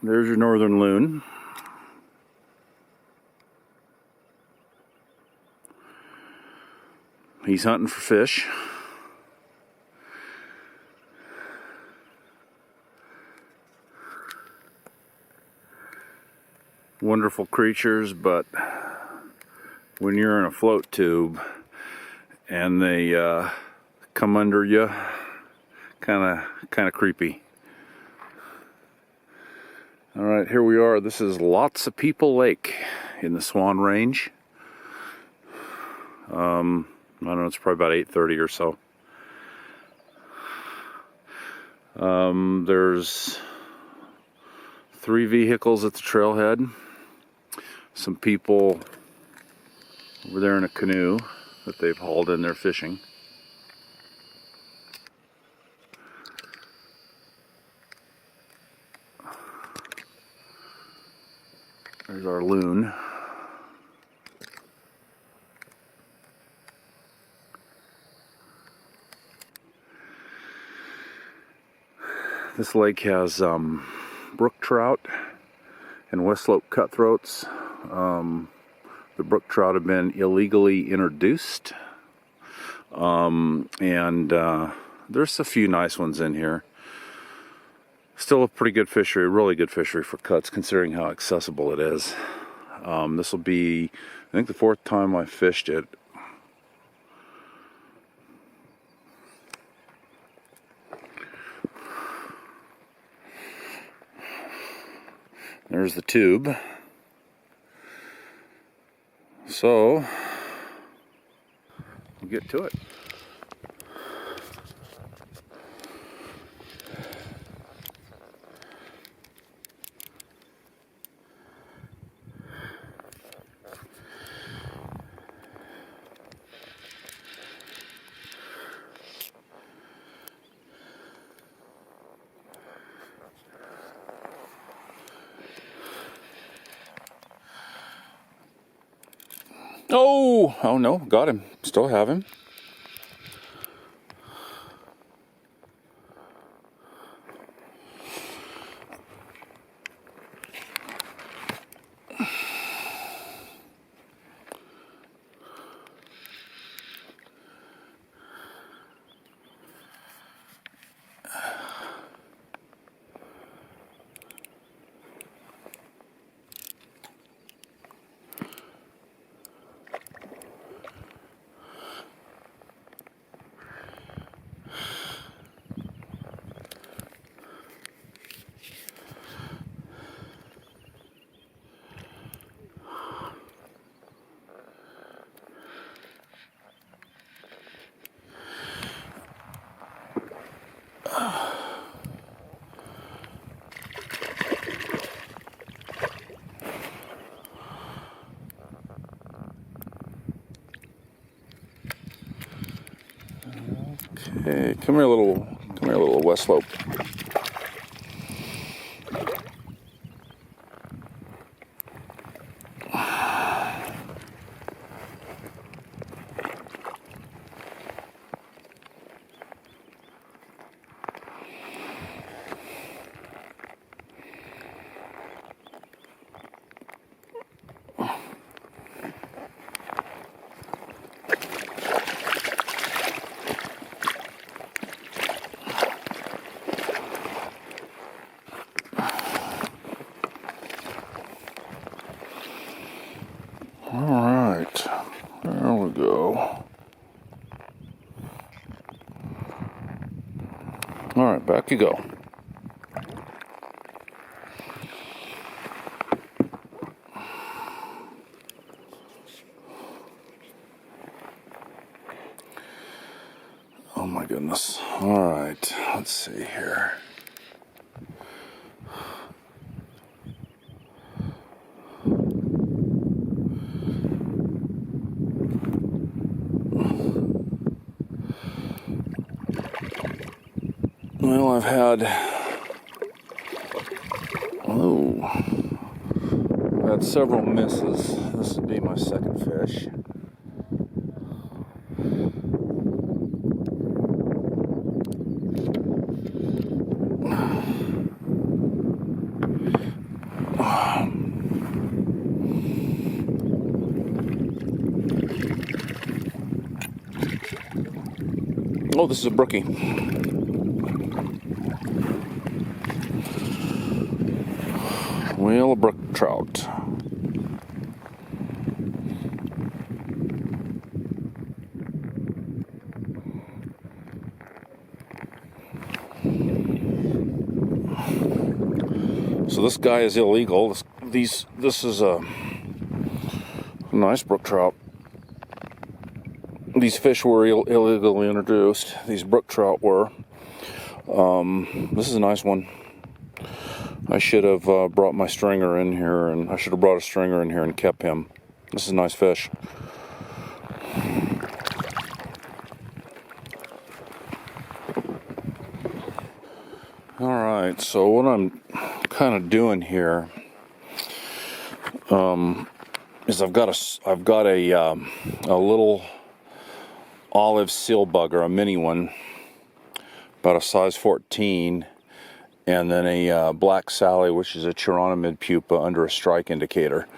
There's your northern loon. He's hunting for fish. Wonderful creatures, but when you're in a float tube and they come under you, kind of creepy. All right, here we are. This is Lotsa People Lake in the Swan Range. I don't know, it's probably about 8:30 or so. There's 3 vehicles at the trailhead. Some people over there in a canoe that they've hauled in there fishing. There's our loon. This lake has brook trout and west slope cutthroats. The brook trout have been illegally introduced, and there's a few nice ones in here. Still a pretty good fishery, really good fishery for cuts considering how accessible it is. This will be, I think, the 4th time I fished it. There's the tube. So, we'll get to it. Oh no, got him. Still have him. Okay, come here, little west slope. Alright, there we go. Alright, back you go. Oh my goodness. Alright, let's see here. Well, I've had several misses. This would be my 2nd fish. Oh, this is a brookie. Well, a brook trout. So this guy is illegal. This is a nice brook trout. These fish were illegally introduced. These brook trout were. This is a nice one. I should have brought my stringer in here, and I should have brought a stringer in here and kept him. This is a nice fish. Alright, so what I'm kind of doing here is I've got a little olive seal bugger, a mini one, about a size 14, and then a black Sally, which is a chironomid pupa under a strike indicator.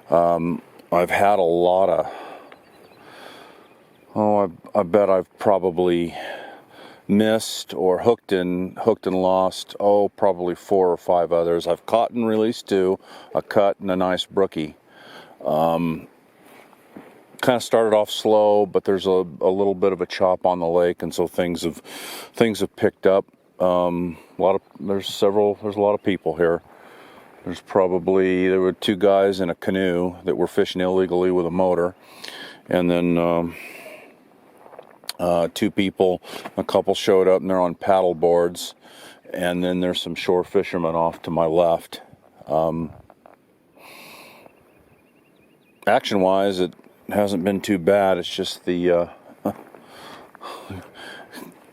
I've had a lot of, I bet I've probably missed or hooked and lost, probably 4 or 5 others. I've caught and released 2, a cut and a nice brookie. Kind of started off slow, but there's a little bit of a chop on the lake, and so things have picked up. There's a lot of people here. There were 2 guys in a canoe that were fishing illegally with a motor, and then 2 people, a couple showed up and they're on paddle boards, and then there's some shore fishermen off to my left. Action wise, it hasn't been too bad. It's just the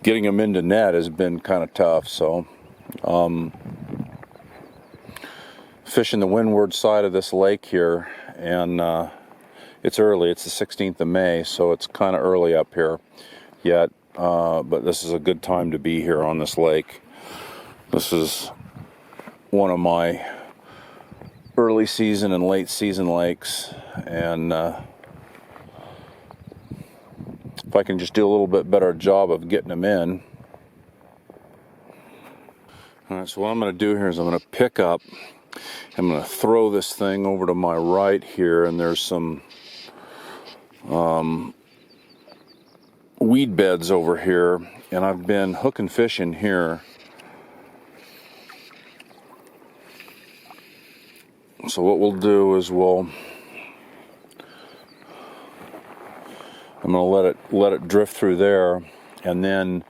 getting them into net has been kind of tough. So fishing the windward side of this lake here, and it's early. It's the 16th of May, so it's kind of early up here yet, but this is a good time to be here on this lake. This is one of my early season and late season lakes, and if I can just do a little bit better job of getting them in. Alright, so what I'm going to do here is I'm going to pick up, I'm going to throw this thing over to my right here, and there's some weed beds over here, and I've been hooking fish in here. So what we'll do is I'm going to let it drift through there, and then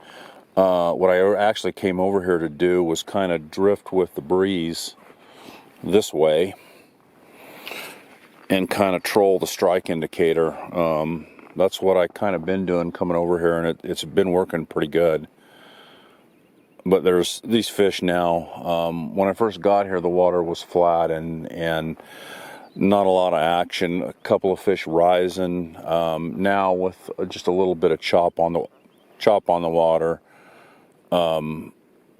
what I actually came over here to do was kind of drift with the breeze this way and kind of troll the strike indicator. That's what I kind of been doing coming over here, and it's been working pretty good. But there's these fish now. When I first got here, the water was flat and not a lot of action. A couple of fish rising. Now with just a little bit of chop on the water,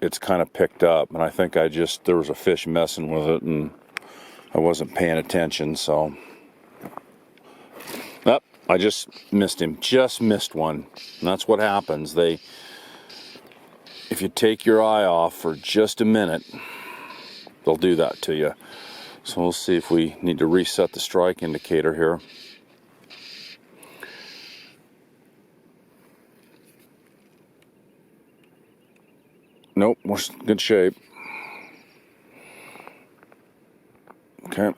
it's kind of picked up. And I think there was a fish messing with it, and I wasn't paying attention. So, I just missed him. Just missed one. And that's what happens. If you take your eye off for just a minute, they'll do that to you. So we'll see if we need to reset the strike indicator here. Nope, we're in good shape. Okay.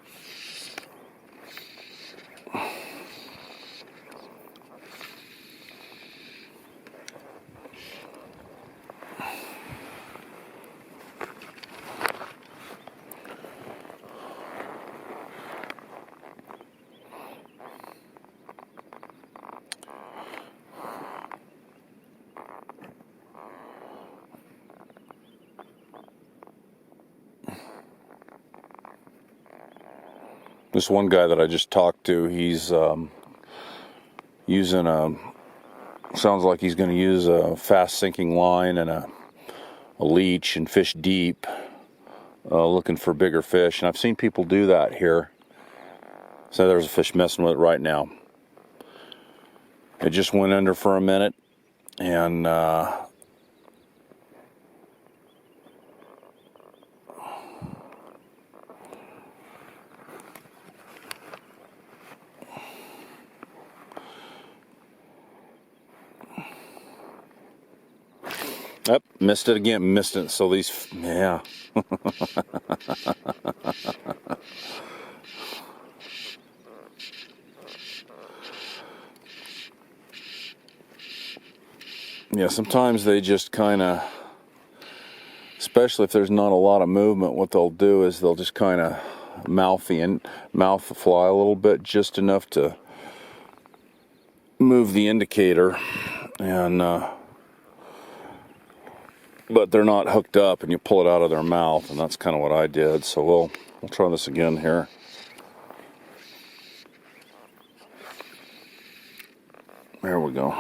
This one guy that I just talked to, he's using sounds like he's going to use a fast sinking line and a leech and fish deep, looking for bigger fish. And I've seen people do that here. So there's a fish messing with it right now. It just went under for a minute, And yep, missed it again, missed it. So these, yeah. Yeah, sometimes they just kind of, especially if there's not a lot of movement, what they'll do is they'll just kind of mouth the fly a little bit, just enough to move the indicator, and but they're not hooked up, and you pull it out of their mouth, and that's kind of what I did. So we'll try this again here. There we go.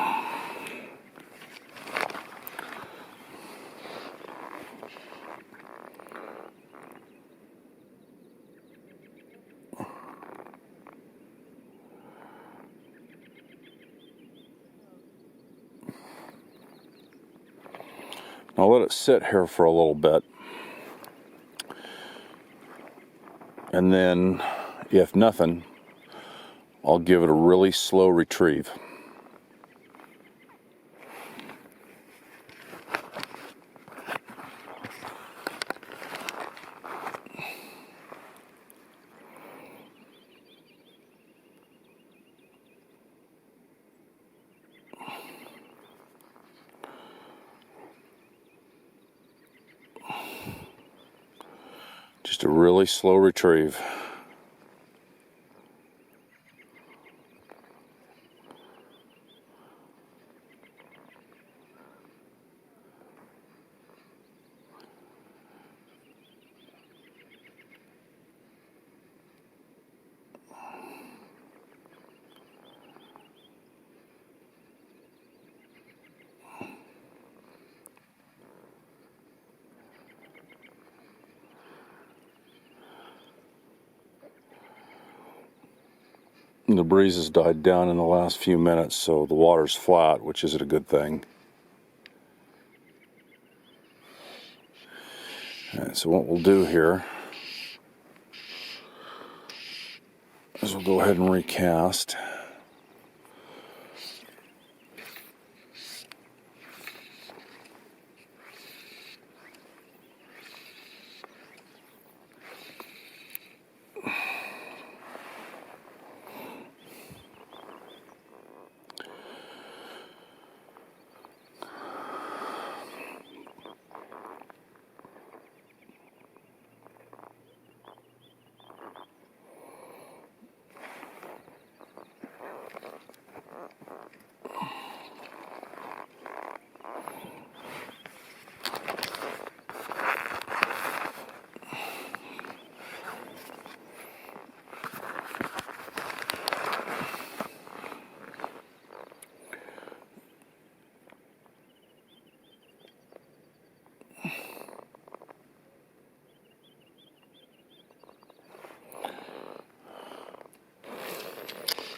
I'll let it sit here for a little bit, and then if nothing, I'll give it a really slow retrieve. Just a really slow retrieve. The breeze has died down in the last few minutes, so the water's flat, which is a good thing. Alright, so what we'll do here is we'll go ahead and recast.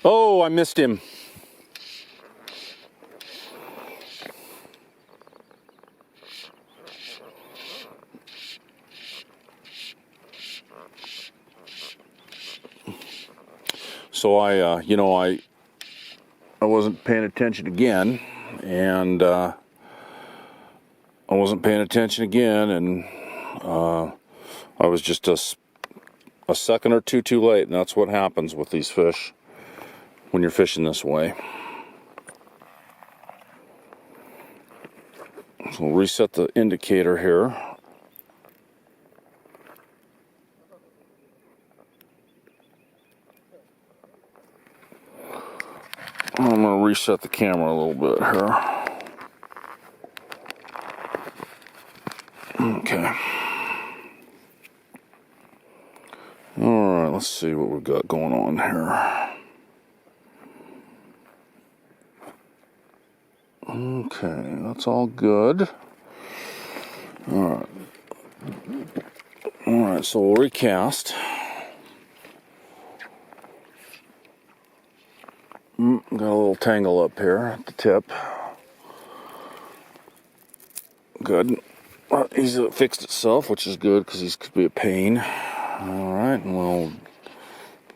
Oh, I missed him. So I wasn't paying attention again, and I wasn't paying attention again, and I was just a second or two too late, and that's what happens with these fish when you're fishing this way. So we'll reset the indicator here. I'm going to reset the camera a little bit here. Okay. Alright, let's see what we've got going on here. Okay, that's all good. Alright. Alright, so we'll recast. Got a little tangle up here at the tip. Good. Well, he's fixed itself, which is good because these could be a pain. All right, and we'll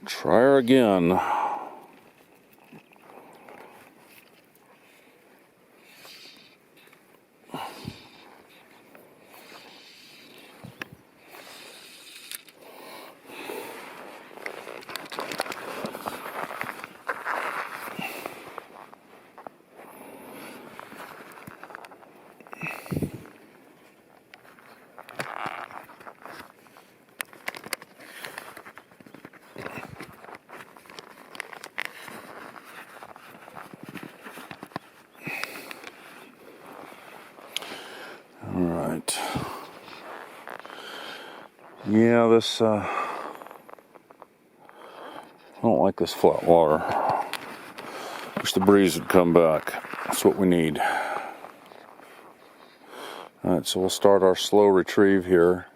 try her again. All right. Yeah, this, I don't like this flat water. Wish the breeze would come back. That's what we need. All right, so we'll start our slow retrieve here.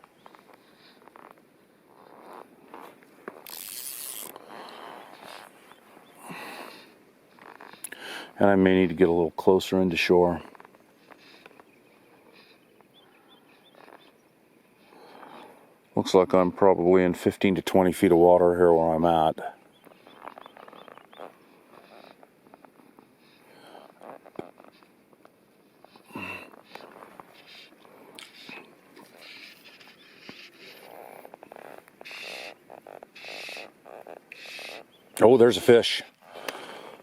And I may need to get a little closer into shore. Looks like I'm probably in 15 to 20 feet of water here where I'm at. Oh, there's a fish.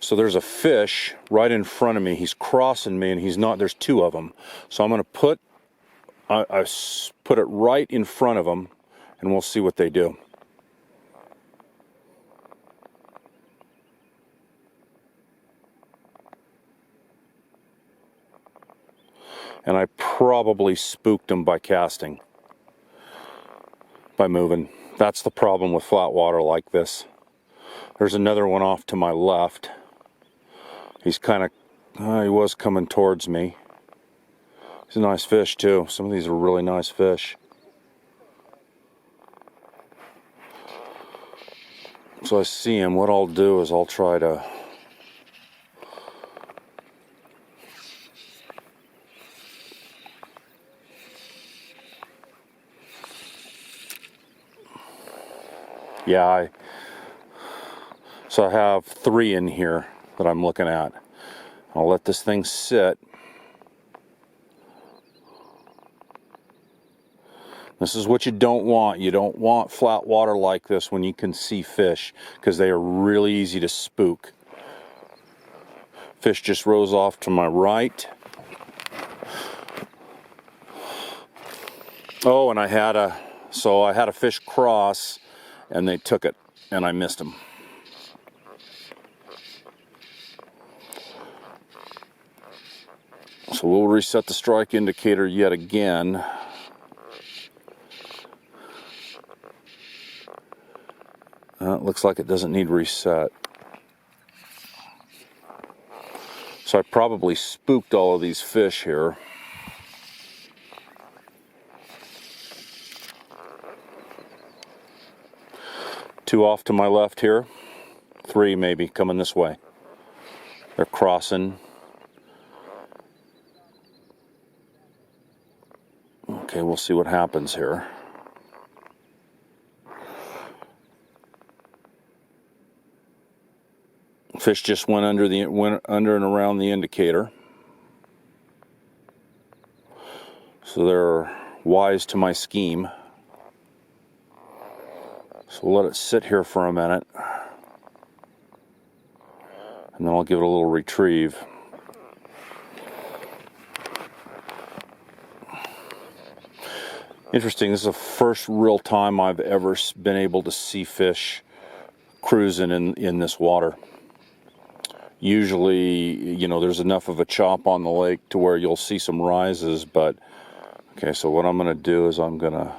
So there's a fish right in front of me. He's crossing me and he's not, there's two of them. So I'm going to put, I put it right in front of them and we'll see what they do. And I probably spooked them by casting, by moving. That's the problem with flat water like this. There's another one off to my left. He's kind of, he was coming towards me. He's a nice fish too. Some of these are really nice fish. So I see him. What I'll do is I'll try to so I have 3 in here that I'm looking at. I'll let this thing sit. This is what you don't want. You don't want flat water like this when you can see fish, because they are really easy to spook. Fish just rose off to my right. Oh, and I had a fish cross and they took it and I missed them. So we'll reset the strike indicator yet again. It looks like it doesn't need reset. So I probably spooked all of these fish here. Two off to my left here. 3 maybe coming this way. They're crossing. Okay, we'll see what happens here. Fish just went under and around the indicator. So they're wise to my scheme. So we'll let it sit here for a minute. And then I'll give it a little retrieve. Interesting, this is the first real time I've ever been able to see fish cruising in this water. Usually, you know, there's enough of a chop on the lake to where you'll see some rises, but okay, so what I'm going to do is I'm going to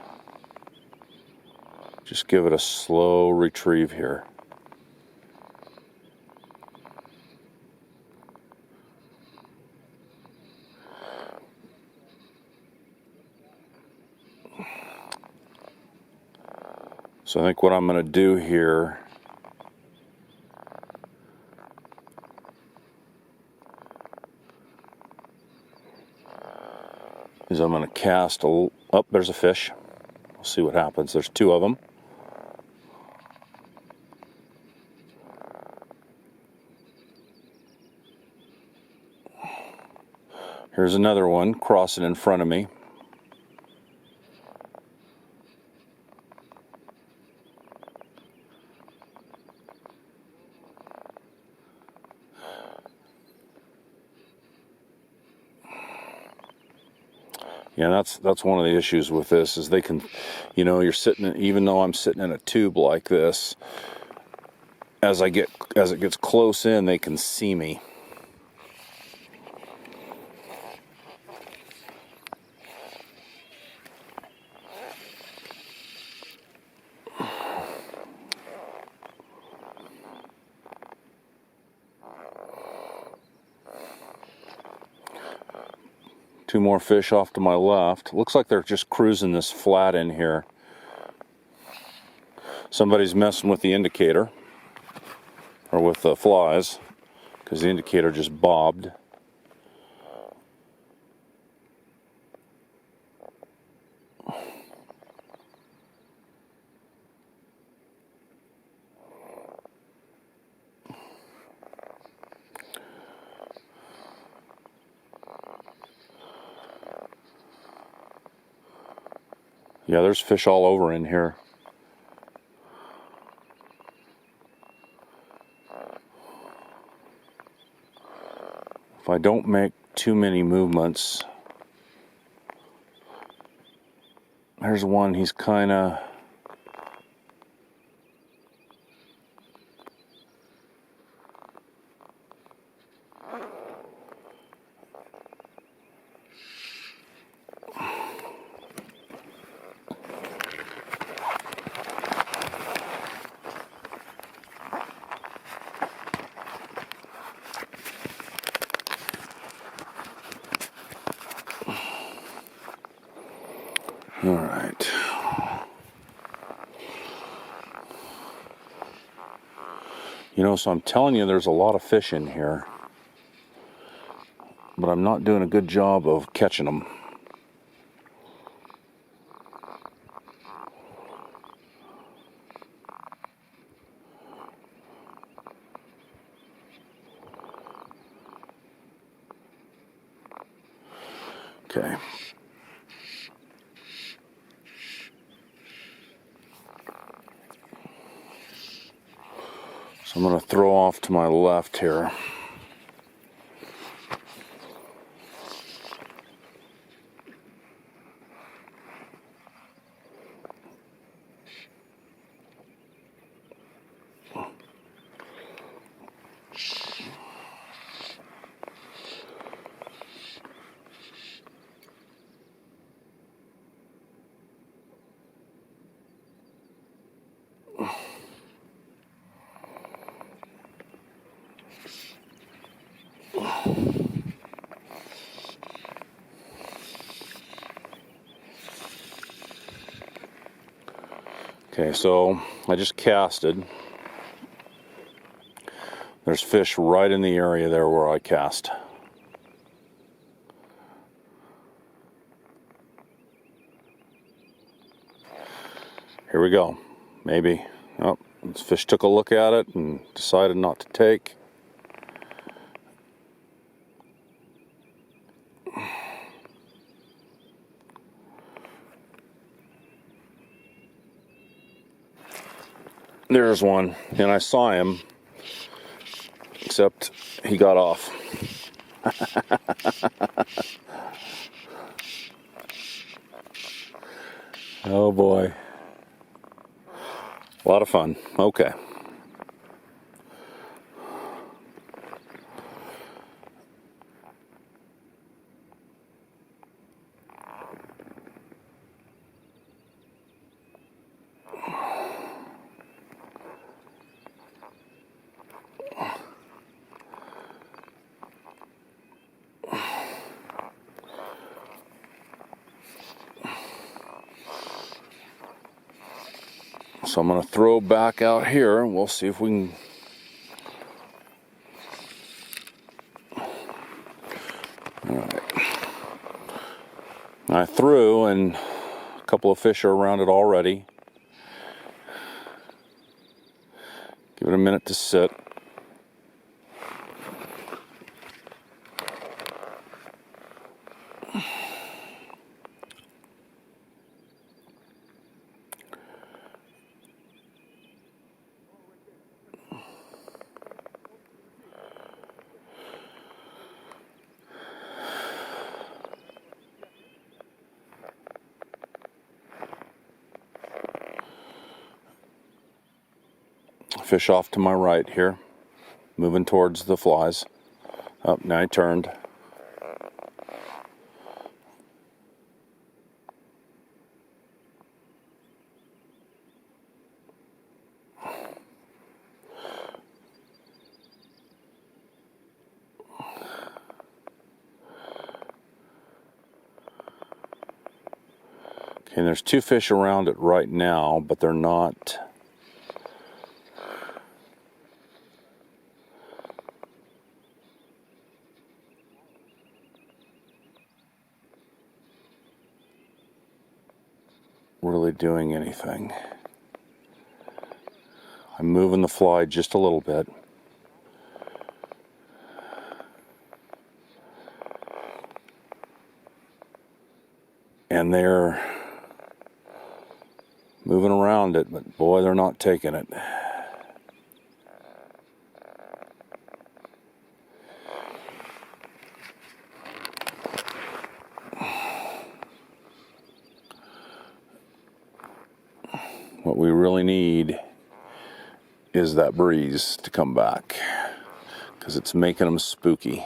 just give it a slow retrieve here. So I think what I'm going to do here is I'm going to cast oh, there's a fish. We'll see what happens. There's 2 of them. Here's another one crossing in front of me. Yeah, that's one of the issues with this is they can, you know, you're sitting in, even though I'm sitting in a tube like this, as it gets close in, they can see me. Two more fish off to my left. Looks like they're just cruising this flat in here. Somebody's messing with the indicator, or with the flies, because the indicator just bobbed. Yeah, there's fish all over in here. If I don't make too many movements, there's one, he's kind of... All right. You know, so I'm telling you there's a lot of fish in here, but I'm not doing a good job of catching them. Okay. So I'm going to throw off to my left here. Okay, so I just casted. There's fish right in the area there where I cast. Here we go. Maybe. Oh, this fish took a look at it and decided not to take. There's one, and I saw him, except he got off. Oh boy. A lot of fun. Okay. So I'm going to throw back out here, and we'll see if we can... All right. I threw, and a couple of fish are around it already. Give it a minute to sit. Fish off to my right here, moving towards the flies. Oh, now he turned. Okay, and there's two fish around it right now, but they're not really doing anything. I'm moving the fly just a little bit. And they're moving around it, but boy, they're not taking it. What we really need is that breeze to come back, because it's making them spooky.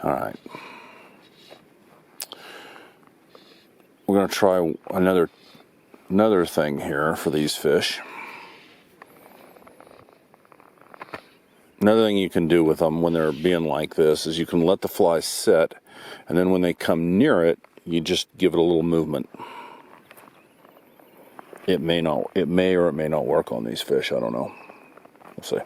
All right. We're going to try another thing here for these fish. Another thing you can do with them when they're being like this is you can let the fly sit, and then when they come near it, you just give it a little movement. It may or it may not work on these fish. I don't know. We'll see.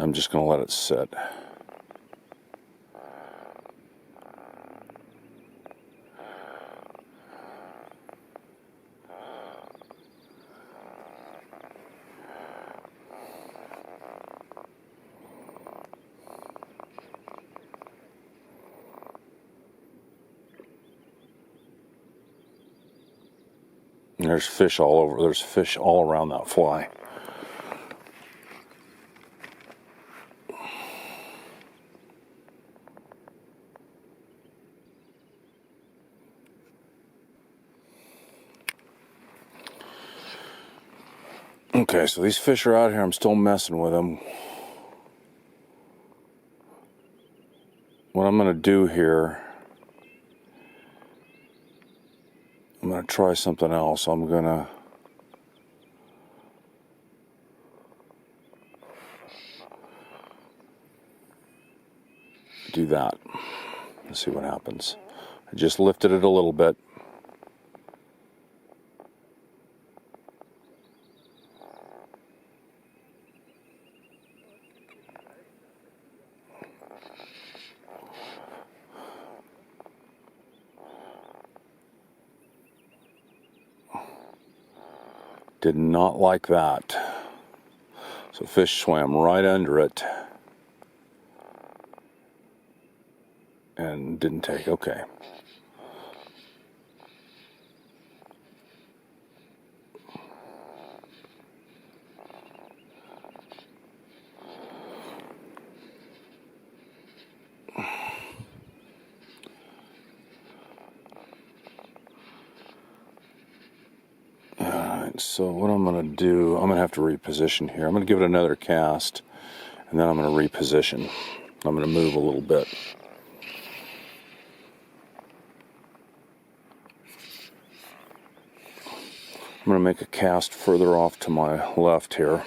I'm just going to let it sit. And there's fish all over. There's fish all around that fly. Okay, so these fish are out here. I'm still messing with them. What I'm going to do here, I'm going to try something else. I'm going to do that. Let's see what happens. I just lifted it a little bit. Did not like that. So fish swam right under it and didn't take. Okay. So what I'm going to do, I'm going to have to reposition here. I'm going to give it another cast, and then I'm going to reposition. I'm going to move a little bit. going to make a cast further off to my left here.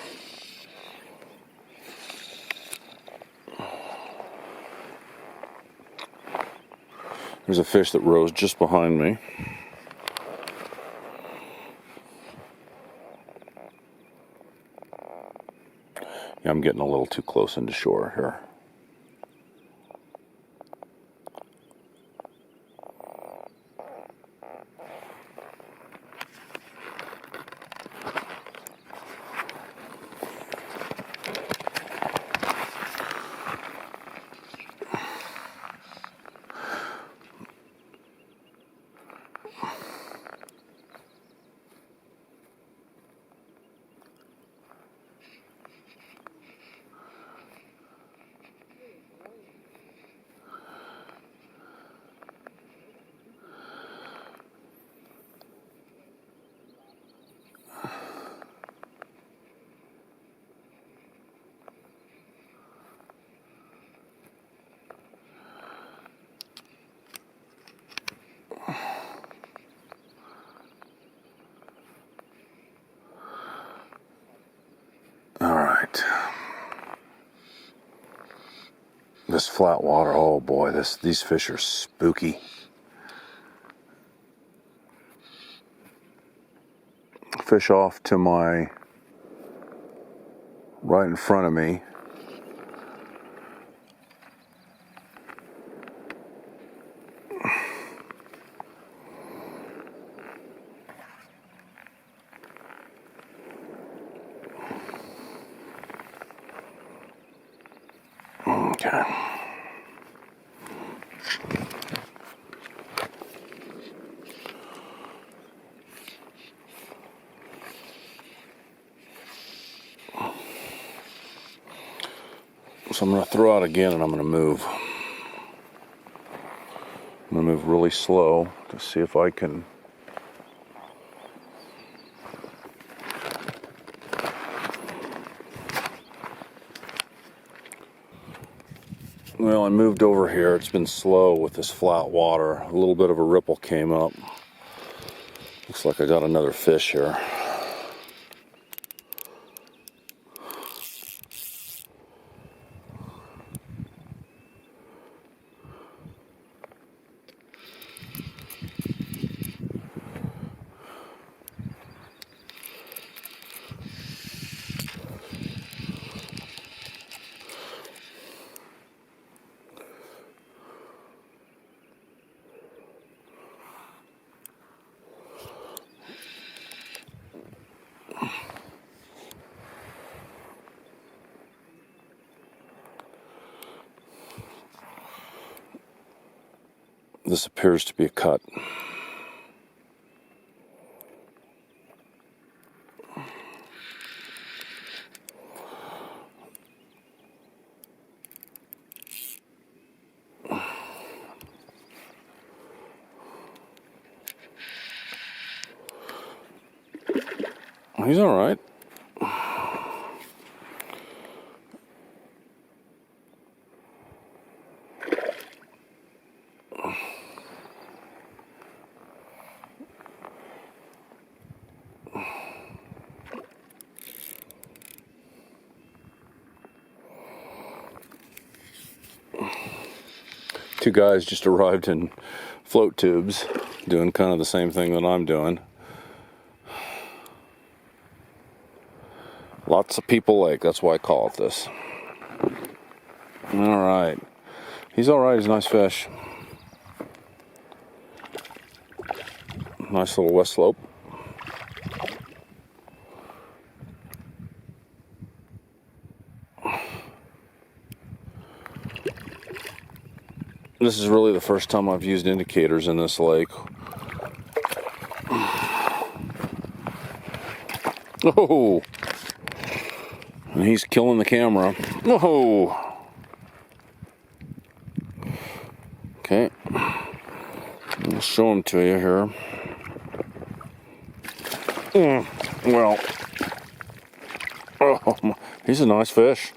There's a fish that rose just behind me. Yeah, I'm getting a little too close into shore here. Alright. This flat water, oh boy, these fish are spooky. Fish off to my right in front of me. Okay. So I'm going to throw out again and I'm going to move. I'm going to move really slow to see if I can well, I moved over here. It's been slow with this flat water. A little bit of a ripple came up. Looks like I got another fish here. This appears to be a cut. He's all right. Two guys just arrived in float tubes, doing kind of the same thing that I'm doing. Lotsa People Lake, that's why I call it this. Alright. He's alright, he's a nice fish. Nice little west slope. This is really the first time I've used indicators in this lake. Oh! And he's killing the camera. Oh! Okay. I'll show him to you here. Well. Oh, he's a nice fish.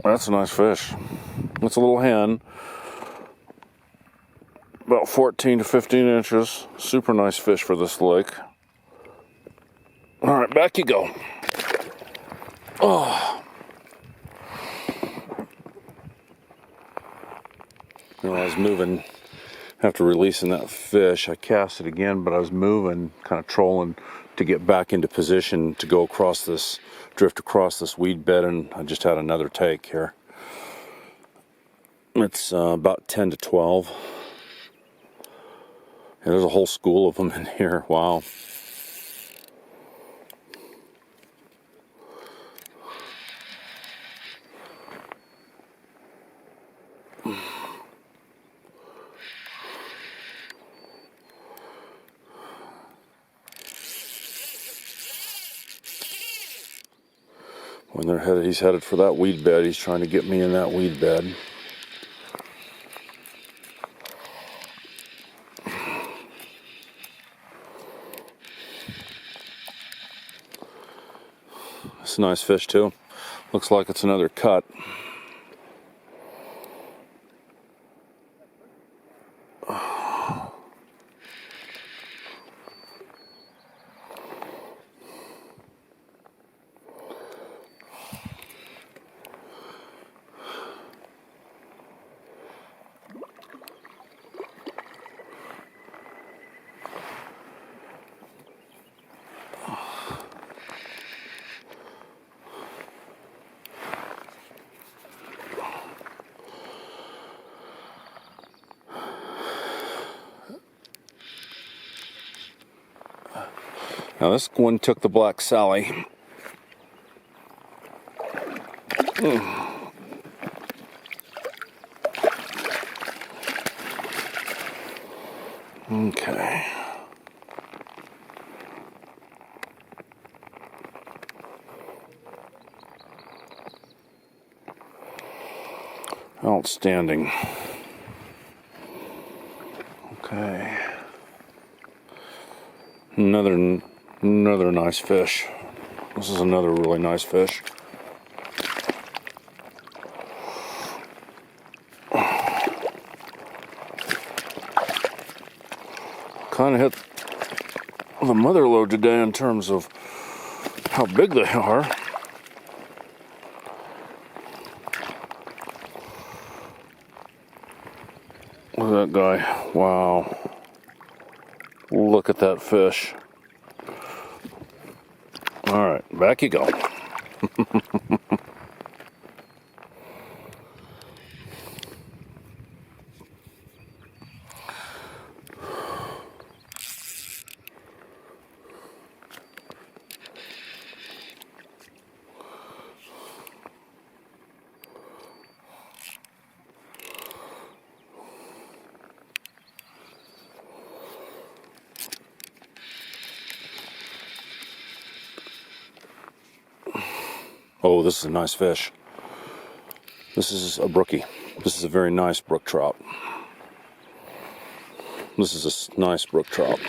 That's a nice fish. It's a little hen. about 14 to 15 inches. Super nice fish for this lake. All right, back you go. Oh. You know, I was moving after releasing that fish. I cast it again, but I was moving, kind of trolling to get back into position to go across this, drift across this weed bed, and I just had another take here. It's about 10 to 12. Yeah, there's a whole school of them in here. Wow. When they're headed, he's headed for that weed bed. He's trying to get me in that weed bed. It's a nice fish too. Looks like it's another cut. Now this one took the Black Sally. Okay. Outstanding. Okay. Another nice fish. This is another really nice fish. Kind of hit the mother lode today in terms of how big they are. Look at that guy. Wow. Look at that fish. All right, back you go. Oh, this is a nice fish. This is a brookie. This is a very nice brook trout. This is a nice brook trout.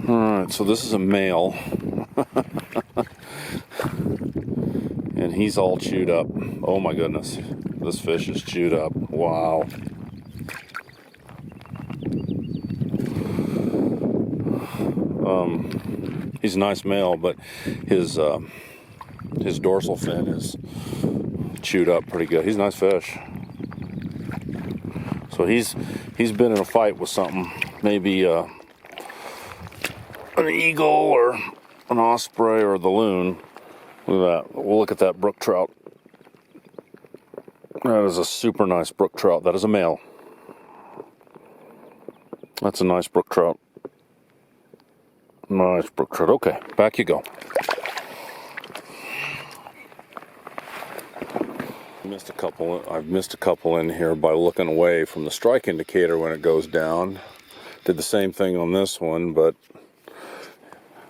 Alright, so this is a male. And he's all chewed up. Oh my goodness. This fish is chewed up. Wow. He's a nice male, but his dorsal fin is chewed up pretty good. He's a nice fish. So he's been in a fight with something, maybe an eagle or an osprey or the loon. Look at that. We'll look at that brook trout. That is a super nice brook trout. That is a male. That's a nice brook trout. Nice brook trout. Okay, back you go. I've missed a couple in here by looking away from the strike indicator when it goes down. Did the same thing on this one, but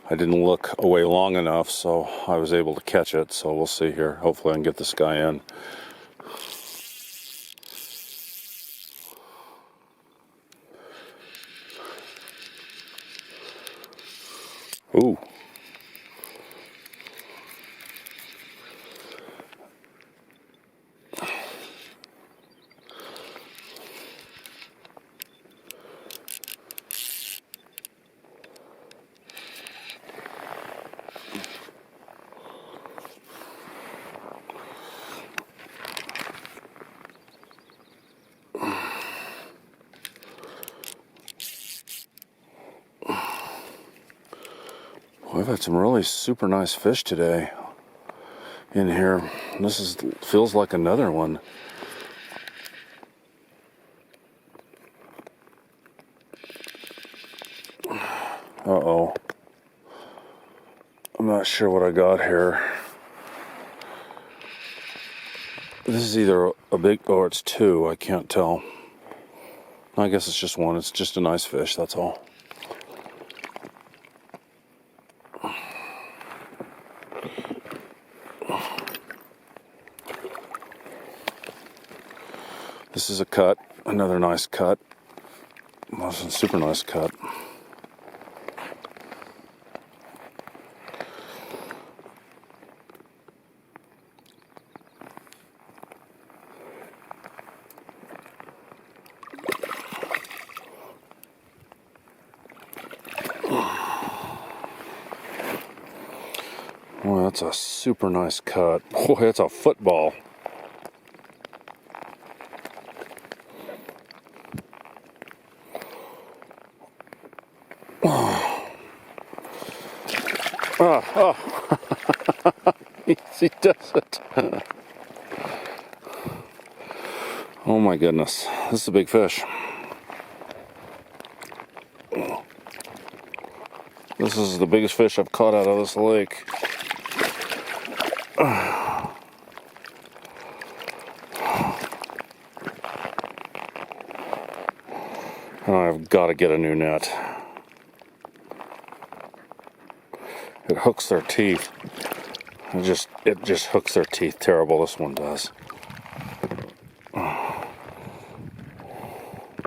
I didn't look away long enough, so I was able to catch it. So we'll see here. Hopefully I can get this guy in. Ooh. We've had some really super nice fish today in here. This feels like another one. Uh-oh. I'm not sure what I got here. This is either a big, or it's two, I can't tell. I guess it's just one. It's just a nice fish, that's all. This is a cut, another nice cut. That's a super nice cut. Boy, that's a super nice cut. Boy, that's a football. Oh. He does it. Oh my goodness. This is a big fish. This is the biggest fish I've caught out of this lake. I've got to get a new net. It hooks their teeth. It just hooks their teeth terrible. This one does.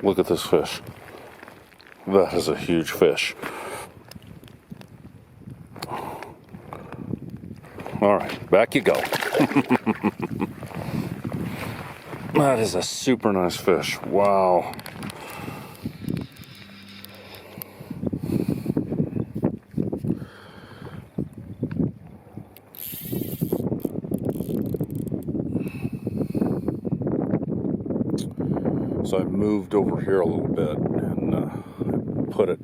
Look at this fish. That is a huge fish. All right, back you go. That is a super nice fish. Wow. So I've moved over here a little bit and put it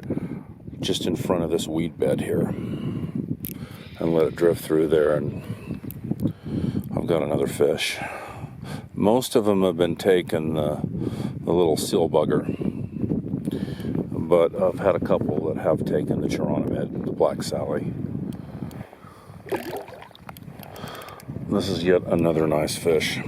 just in front of this weed bed here and let it drift through there, and I've got another fish. Most of them have been taken, the little seal bugger, but I've had a couple that have taken the chironomid, the black Sally. This is yet another nice fish.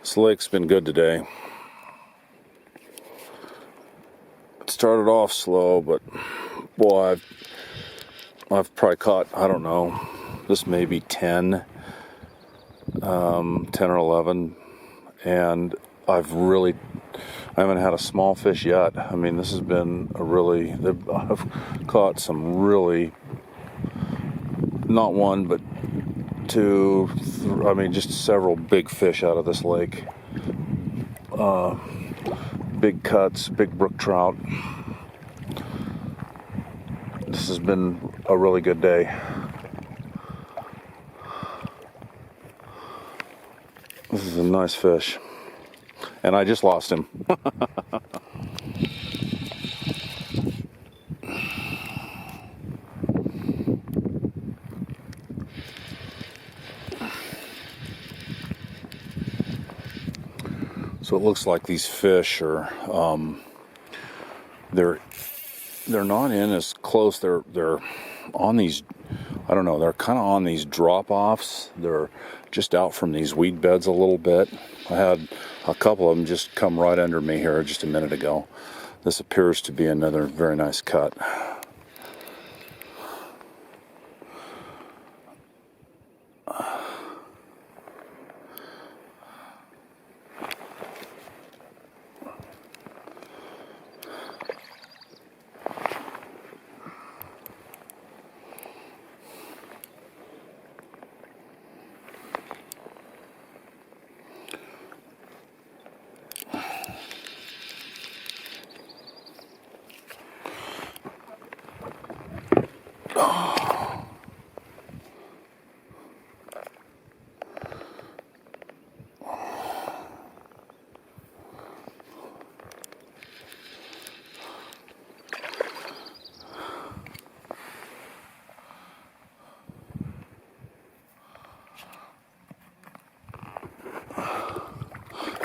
This lake's been good today. It started off slow, but boy, I've probably caught, I don't know, this may be 10 or 11, and I haven't had a small fish yet. I mean, this has been I've caught some really, not one, but two, I mean, just several big fish out of this lake. Big cuts, big brook trout. This has been a really good day. This is a nice fish. And I just lost him. So it looks like these fish are, they're not in as close. They're on these, I don't know, they're kind of on these drop-offs. They're just out from these weed beds a little bit. I had a couple of them just come right under me here just a minute ago. This appears to be another very nice cut.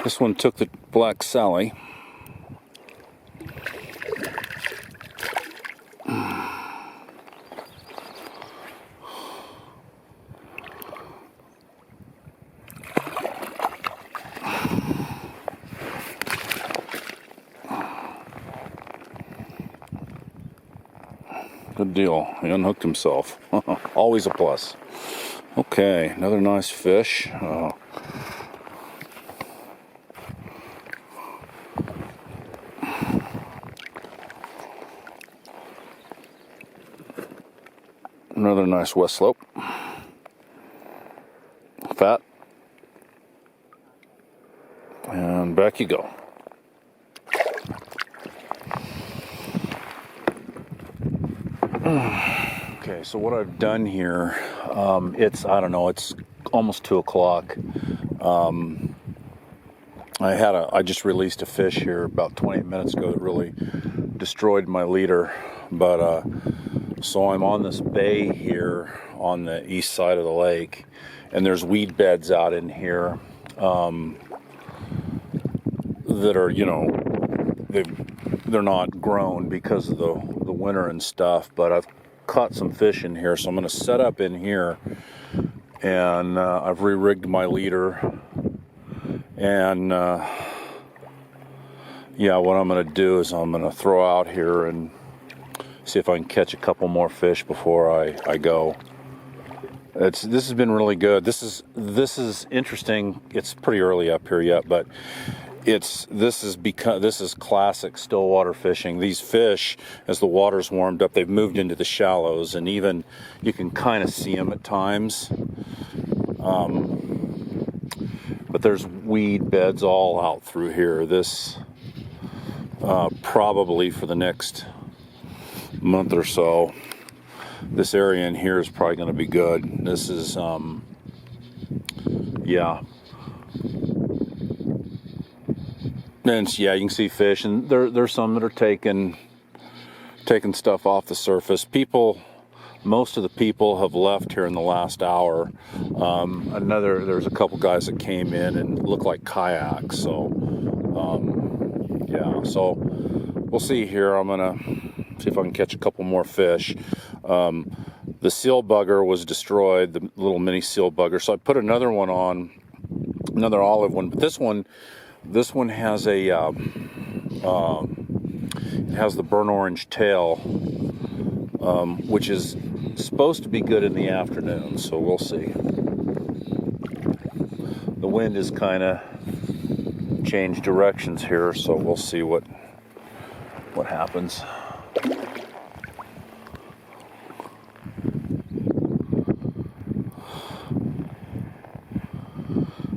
This one took the Black Sally. Good deal. He unhooked himself. Always a plus. Okay, another nice fish. Another nice west slope. Fat. And back you go. Okay, so what I've done here, I don't know, it's almost 2 o'clock. I just released a fish here about 20 minutes ago that really destroyed my leader, but so I'm on this bay here on the east side of the lake, and there's weed beds out in here that are, you know, they're not grown because of the winter and stuff, but I've caught some fish in here, so I'm going to set up in here, and I've re-rigged my leader, and yeah, what I'm going to do is I'm going to throw out here and see if I can catch a couple more fish before I go. This has been really good. This is interesting. It's pretty early up here yet, but this is classic stillwater fishing. These fish, as the water's warmed up, they've moved into the shallows, and even you can kind of see them at times. But there's weed beds all out through here. This probably for the next month or so, this area in here is probably going to be good. This is yeah. And yeah, you can see fish, and there's some that are taking stuff off the surface. Most of the people have left here in the last hour. There's a couple guys that came in and looked like kayaks. So yeah, so we'll see here. I'm gonna see if I can catch a couple more fish. The seal bugger was destroyed, the little mini seal bugger. So I put another one on another olive one, but this one has a it has the burnt orange tail, which is supposed to be good in the afternoon, so we'll see. The wind is kind of changed directions here, so we'll see what happens.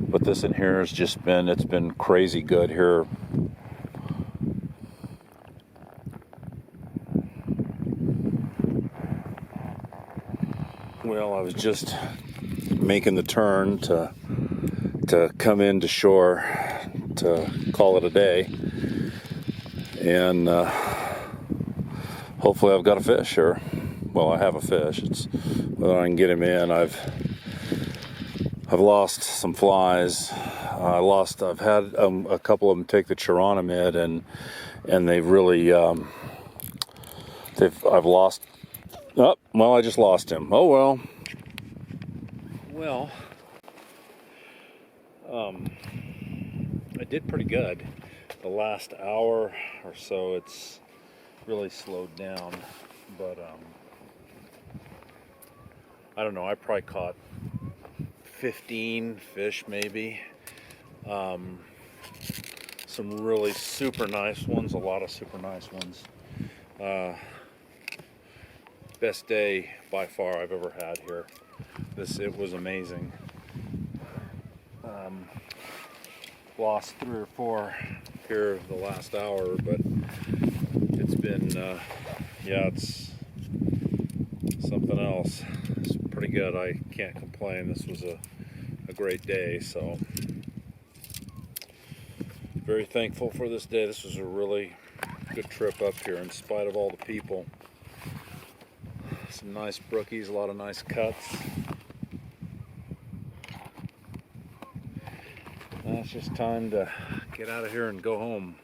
But this in here has just been, it's been crazy good here. Well, I was just making the turn to come into shore to call it a day, and hopefully I've got a fish here. Well, I have a fish. It's whether I can get him in. I've lost some flies. I've had a couple of them take the chironomid, and they've really I've lost. Oh, well, I just lost him. Oh well. Well, I did pretty good. The last hour or so, it's really slowed down, but I don't know. I probably caught 15 fish, maybe. Some really super nice ones. A lot of super nice ones. Best day by far I've ever had here. It was amazing. Lost 3 or 4 here the last hour, but it's been yeah, it's something else. It's pretty good. I can't complain. This was a great day, so very thankful for this day. This was a really good trip up here in spite of all the people. Some nice brookies, a lot of nice cuts. Now it's just time to get out of here and go home.